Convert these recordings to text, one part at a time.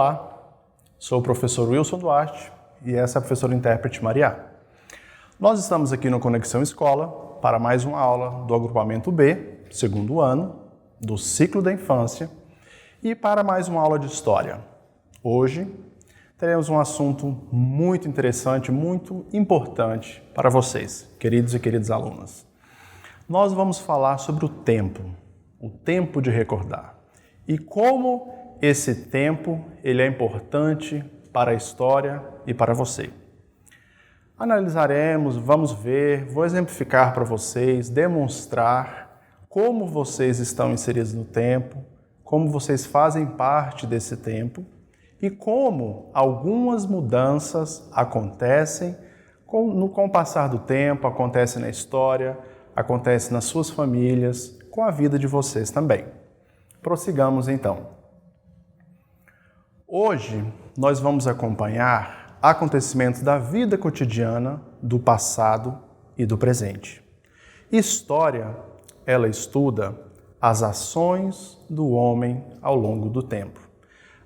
Olá, sou o professor Wilson Duarte e essa é a professora intérprete Maria. Nós estamos aqui no Conexão Escola para mais uma aula do agrupamento B, segundo ano, do ciclo da infância, e para mais uma aula de história. Hoje teremos um assunto muito interessante, muito importante para vocês, queridos e queridas alunas. Nós vamos falar sobre o tempo de recordar e como esse tempo ele é importante para a história e para você. Analisaremos, vamos ver, vou exemplificar para vocês, demonstrar como vocês estão inseridos no tempo, como vocês fazem parte desse tempo e como algumas mudanças acontecem com o passar do tempo, acontecem na história, acontecem nas suas famílias, com a vida de vocês também. Prossigamos então. Hoje nós vamos acompanhar acontecimentos da vida cotidiana, do passado e do presente. História, ela estuda as ações do homem ao longo do tempo.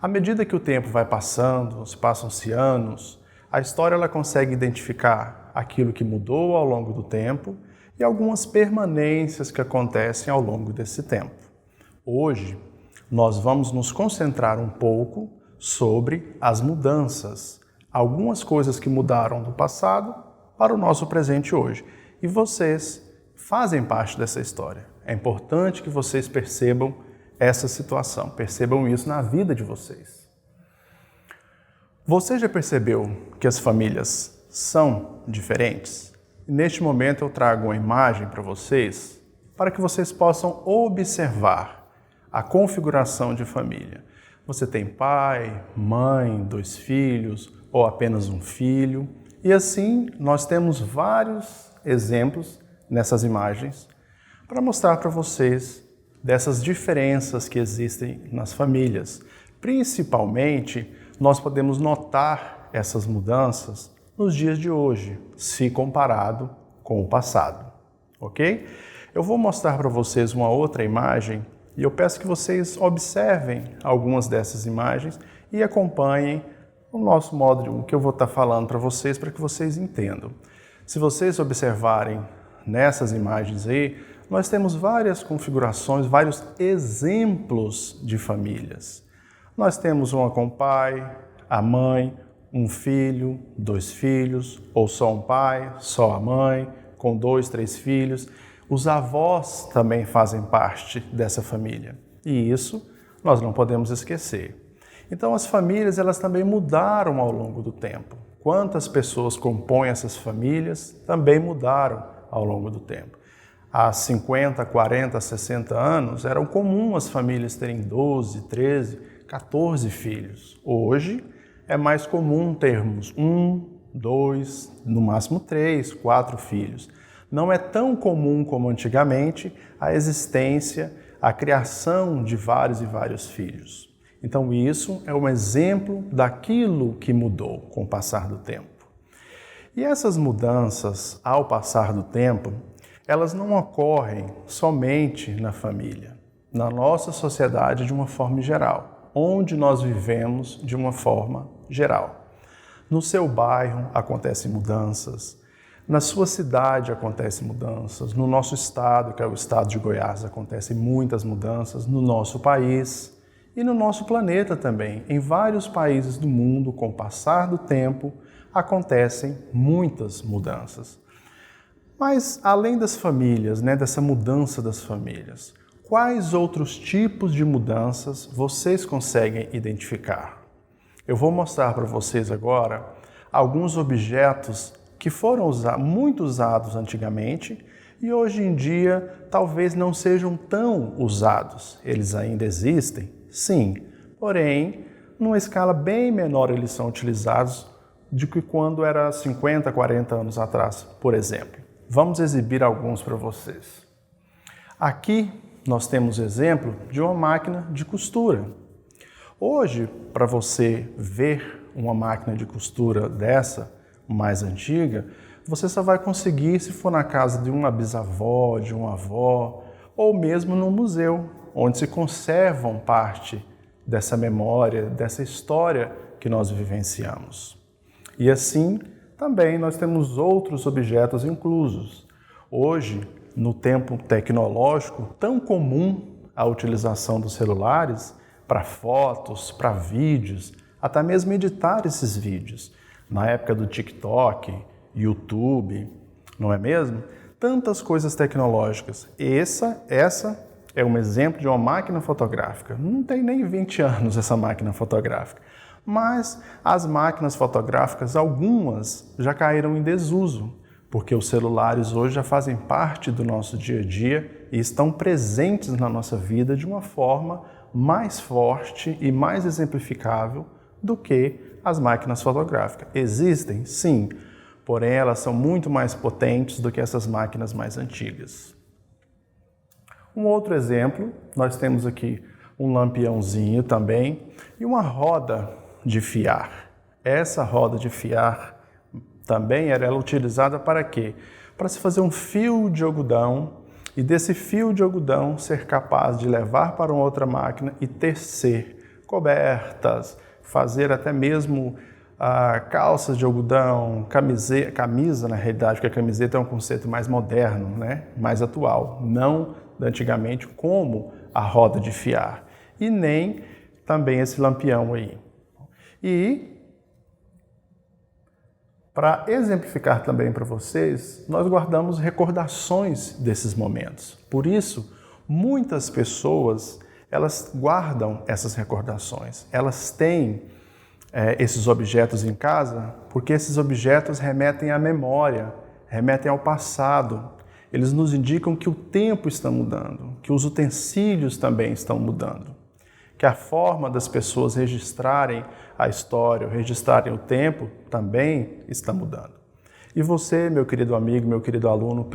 À medida que o tempo vai passando, passam-se anos, a história ela consegue identificar aquilo que mudou ao longo do tempo e algumas permanências que acontecem ao longo desse tempo. Hoje, nós vamos nos concentrar um pouco sobre as mudanças, algumas coisas que mudaram do passado para o nosso presente hoje. E vocês fazem parte dessa história. É importante que vocês percebam essa situação, percebam isso na vida de vocês. Você já percebeu que as famílias são diferentes? Neste momento eu trago uma imagem para vocês, para que vocês possam observar a configuração de família. Você tem pai, mãe, 2 filhos ou apenas um filho. E assim nós temos vários exemplos nessas imagens para mostrar para vocês dessas diferenças que existem nas famílias. Principalmente, nós podemos notar essas mudanças nos dias de hoje, se comparado com o passado, ok? Eu vou mostrar para vocês uma outra imagem e eu peço que vocês observem algumas dessas imagens e acompanhem o nosso módulo, o que eu vou estar falando para vocês, para que vocês entendam. Se vocês observarem nessas imagens aí, nós temos várias configurações, vários exemplos de famílias. Nós temos uma com o pai, a mãe, um filho, 2 filhos, ou só um pai, só a mãe, com 2, 3 filhos. Os avós também fazem parte dessa família e isso nós não podemos esquecer. Então as famílias elas também mudaram ao longo do tempo. Quantas pessoas compõem essas famílias também mudaram ao longo do tempo. Há 50, 40, 60 anos eram comum as famílias terem 12, 13, 14 filhos. Hoje é mais comum termos 1, 2, no máximo 3, 4 filhos. Não é tão comum como antigamente a existência, a criação de vários e vários filhos. Então isso é um exemplo daquilo que mudou com o passar do tempo. E essas mudanças, ao passar do tempo, elas não ocorrem somente na família, na nossa sociedade de uma forma geral, onde nós vivemos de uma forma geral. No seu bairro acontecem mudanças, na sua cidade acontecem mudanças, no nosso estado, que é o estado de Goiás, acontecem muitas mudanças, no nosso país e no nosso planeta também. Em vários países do mundo, com o passar do tempo, acontecem muitas mudanças. Mas, além das famílias, dessa mudança das famílias, quais outros tipos de mudanças vocês conseguem identificar? Eu vou mostrar para vocês agora alguns objetos que foram muito usados antigamente e hoje em dia talvez não sejam tão usados. Eles ainda existem? Sim, porém, numa escala bem menor eles são utilizados do que quando era 50, 40 anos atrás, por exemplo. Vamos exibir alguns para vocês. Aqui nós temos exemplo de uma máquina de costura. Hoje, para você ver uma máquina de costura dessa, mais antiga, você só vai conseguir se for na casa de uma bisavó, de uma avó, ou mesmo no museu, onde se conservam parte dessa memória, dessa história que nós vivenciamos. E assim, também nós temos outros objetos inclusos. Hoje, no tempo tecnológico, tão comum a utilização dos celulares para fotos, para vídeos, até mesmo editar esses vídeos. Na época do TikTok, YouTube, não é mesmo? Tantas coisas tecnológicas. Essa é um exemplo de uma máquina fotográfica. Não tem nem 20 anos essa máquina fotográfica. Mas as máquinas fotográficas, algumas já caíram em desuso, porque os celulares hoje já fazem parte do nosso dia a dia e estão presentes na nossa vida de uma forma mais forte e mais exemplificável do que as máquinas fotográficas. Existem, sim, porém elas são muito mais potentes do que essas máquinas mais antigas. Um outro exemplo, nós temos aqui um lampiãozinho também e uma roda de fiar. Essa roda de fiar também era utilizada para quê? Para se fazer um fio de algodão e desse fio de algodão ser capaz de levar para uma outra máquina e tecer cobertas, fazer até mesmo calças de algodão, camisa na realidade, porque a camiseta é um conceito mais moderno, né? Mais atual, não antigamente como a roda de fiar e nem também esse lampião aí. E para exemplificar também para vocês, nós guardamos recordações desses momentos. Por isso, muitas pessoas, elas guardam essas recordações. Elas têm esses objetos em casa porque esses objetos remetem à memória, remetem ao passado. Eles nos indicam que o tempo está mudando, que os utensílios também estão mudando, que a forma das pessoas registrarem a história, registrarem o tempo, também está mudando. E você, meu querido amigo, meu querido aluno,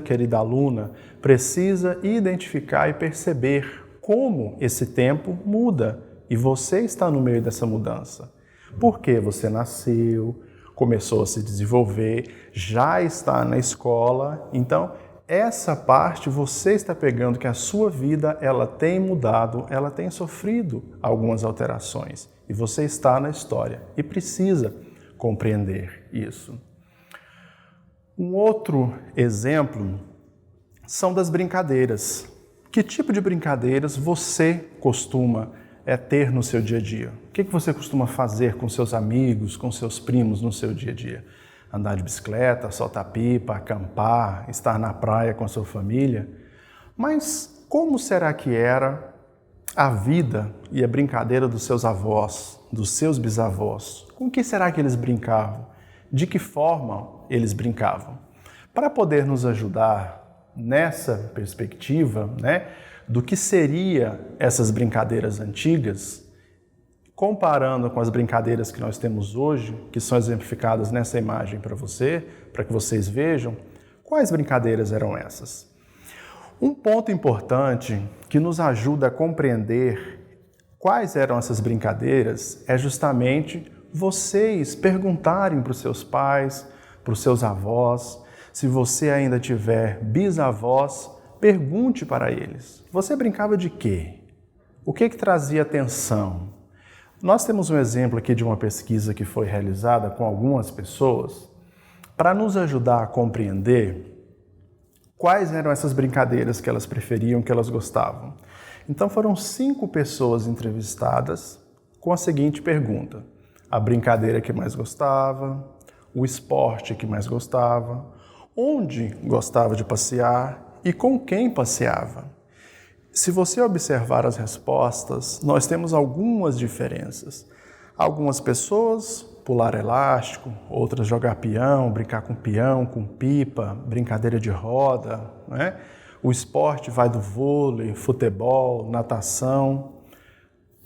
querida aluna, precisa identificar e perceber como esse tempo muda e você está no meio dessa mudança. Porque você nasceu, começou a se desenvolver, já está na escola, então essa parte você está pegando que a sua vida ela tem mudado, ela tem sofrido algumas alterações e você está na história e precisa compreender isso. Um outro exemplo são das brincadeiras. Que tipo de brincadeiras você costuma ter no seu dia a dia? O que você costuma fazer com seus amigos, com seus primos no seu dia a dia? Andar de bicicleta, soltar pipa, acampar, estar na praia com a sua família. Mas como será que era a vida e a brincadeira dos seus avós, dos seus bisavós? Com que será que eles brincavam? De que forma eles brincavam? Para poder nos ajudar nessa perspectiva, do que seria essas brincadeiras antigas, comparando com as brincadeiras que nós temos hoje, que são exemplificadas nessa imagem para que vocês vejam, quais brincadeiras eram essas? Um ponto importante que nos ajuda a compreender quais eram essas brincadeiras é justamente vocês perguntarem para os seus pais, para os seus avós, se você ainda tiver bisavós, pergunte para eles. Você brincava de quê? O que trazia atenção? Nós temos um exemplo aqui de uma pesquisa que foi realizada com algumas pessoas para nos ajudar a compreender quais eram essas brincadeiras que elas preferiam, que elas gostavam. Então foram 5 pessoas entrevistadas com a seguinte pergunta: a brincadeira que mais gostava, o esporte que mais gostava, onde gostava de passear e com quem passeava. Se você observar as respostas, nós temos algumas diferenças. Algumas pessoas pular elástico, outras jogar peão, brincar com peão, com pipa, brincadeira de roda, O esporte vai do vôlei, futebol, natação.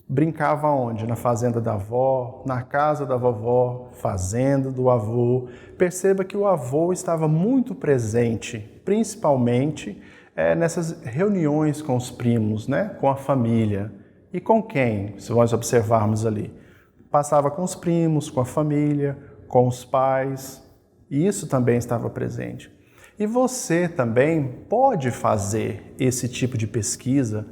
Brincava onde? Na fazenda da avó, na casa da vovó, fazenda do avô. Perceba que o avô estava muito presente, principalmente nessas reuniões com os primos, com a família. E com quem, se nós observarmos ali? Passava com os primos, com a família, com os pais, e isso também estava presente. E você também pode fazer esse tipo de pesquisa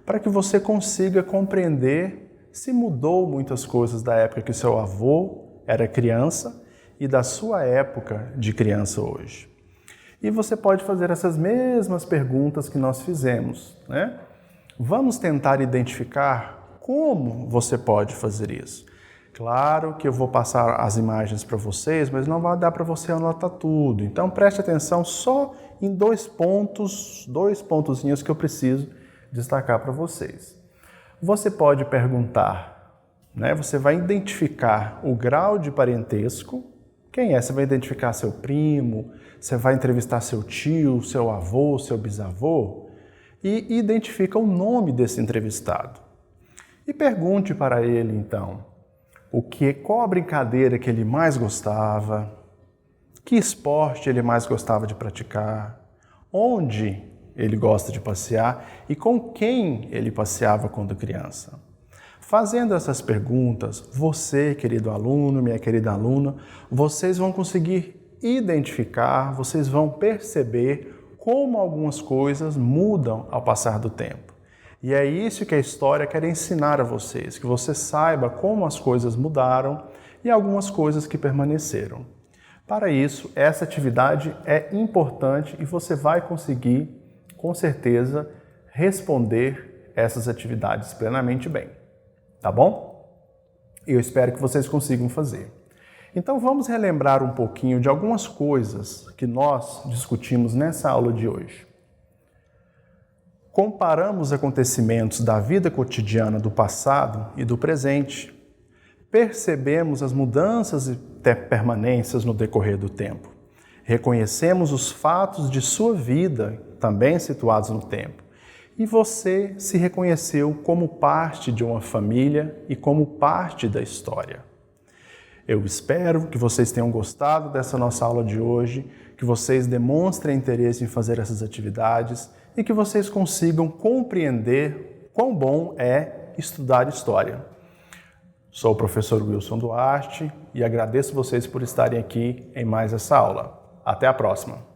para que você consiga compreender se mudou muitas coisas da época que seu avô era criança e da sua época de criança hoje. E você pode fazer essas mesmas perguntas que nós fizemos, né? Vamos tentar identificar como você pode fazer isso. Claro que eu vou passar as imagens para vocês, mas não vai dar para você anotar tudo. Então preste atenção só em dois pontozinhos que eu preciso destacar para vocês. Você pode perguntar, né? Você vai identificar o grau de parentesco. Quem é? Você vai identificar seu primo, você vai entrevistar seu tio, seu avô, seu bisavô e identifica o nome desse entrevistado. E pergunte para ele, então, qual a brincadeira que ele mais gostava, que esporte ele mais gostava de praticar, onde ele gosta de passear e com quem ele passeava quando criança. Fazendo essas perguntas, você, querido aluno, minha querida aluna, vocês vão conseguir identificar, vocês vão perceber como algumas coisas mudam ao passar do tempo. E é isso que a história quer ensinar a vocês, que você saiba como as coisas mudaram e algumas coisas que permaneceram. Para isso, essa atividade é importante e você vai conseguir, com certeza, responder essas atividades plenamente bem. Tá bom? Eu espero que vocês consigam fazer. Então vamos relembrar um pouquinho de algumas coisas que nós discutimos nessa aula de hoje. Comparamos acontecimentos da vida cotidiana do passado e do presente. Percebemos as mudanças e permanências no decorrer do tempo. Reconhecemos os fatos de sua vida, também situados no tempo. E você se reconheceu como parte de uma família e como parte da história. Eu espero que vocês tenham gostado dessa nossa aula de hoje, que vocês demonstrem interesse em fazer essas atividades e que vocês consigam compreender quão bom é estudar história. Sou o professor Wilson Duarte e agradeço vocês por estarem aqui em mais essa aula. Até a próxima!